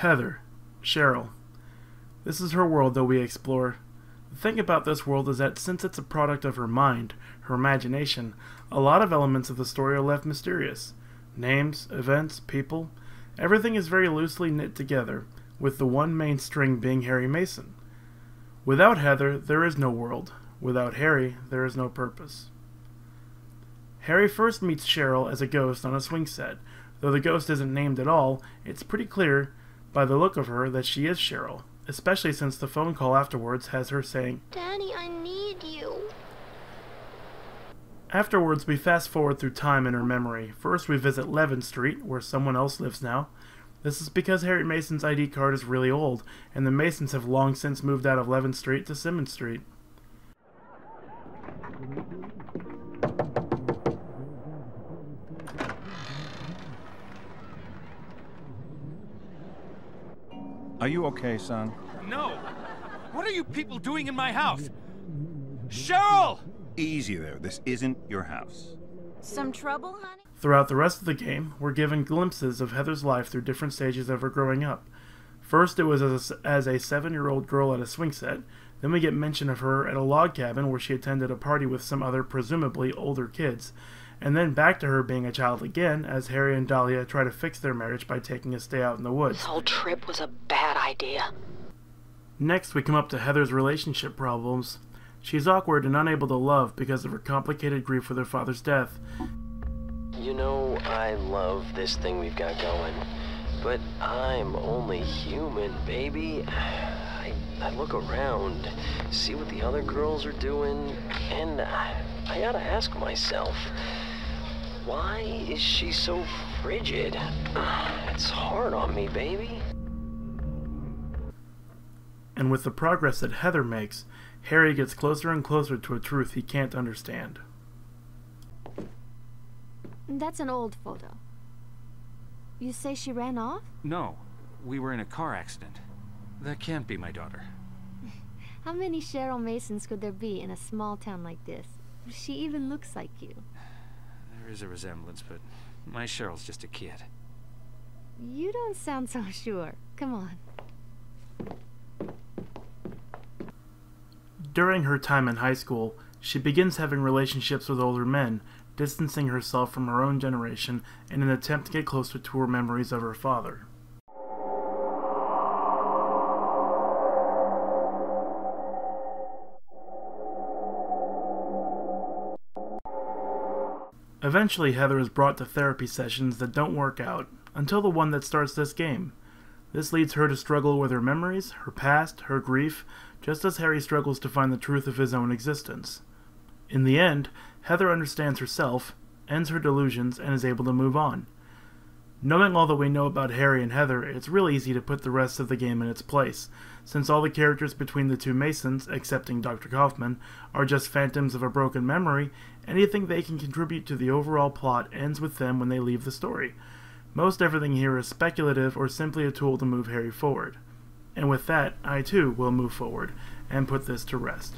Heather, Cheryl. This is her world that we explore. The thing about this world is that since it's a product of her mind, her imagination, a lot of elements of the story are left mysterious. Names, events, people, everything is very loosely knit together, with the one main string being Harry Mason. Without Heather, there is no world. Without Harry, there is no purpose. Harry first meets Cheryl as a ghost on a swing set. Though the ghost isn't named at all, it's pretty clear by the look of her that she is Cheryl, especially since the phone call afterwards has her saying, "Daddy, I need you." Afterwards, we fast forward through time in her memory. First, we visit Levin Street, where someone else lives now. This is because Harry Mason's ID card is really old, and the Masons have long since moved out of Levin Street to Simmons Street. Are you okay, son? No! What are you people doing in my house? Cheryl! Easy there. This isn't your house. Some trouble, honey? Throughout the rest of the game, we're given glimpses of Heather's life through different stages of her growing up. First, it was as a 7-year-old girl at a swing set. Then we get mention of her at a log cabin where she attended a party with some other, presumably older kids. And then back to her being a child again, as Harry and Dahlia try to fix their marriage by taking a stay out in the woods. This whole trip was a bad idea. Next, we come up to Heather's relationship problems. She's awkward and unable to love because of her complicated grief with her father's death. You know, I love this thing we've got going, but I'm only human, baby. I look around, see what the other girls are doing, and I gotta ask myself, why is she so frigid? It's hard on me, baby. And with the progress that Heather makes, Harry gets closer and closer to a truth he can't understand. That's an old photo. You say she ran off? No, we were in a car accident. That can't be my daughter. How many Cheryl Masons could there be in a small town like this? She even looks like you. There is a resemblance, but my Cheryl's just a kid. You don't sound so sure. Come on. During her time in high school, she begins having relationships with older men, distancing herself from her own generation in an attempt to get closer to her memories of her father. Eventually, Heather is brought to therapy sessions that don't work out, until the one that starts this game. This leads her to struggle with her memories, her past, her grief, just as Harry struggles to find the truth of his own existence. In the end, Heather understands herself, ends her delusions, and is able to move on. Knowing all that we know about Harry and Heather, it's real easy to put the rest of the game in its place, since all the characters between the two Masons, excepting Dr. Kaufman, are just phantoms of a broken memory. Anything they can contribute to the overall plot ends with them when they leave the story. Most everything here is speculative or simply a tool to move Harry forward. And with that, I too will move forward and put this to rest.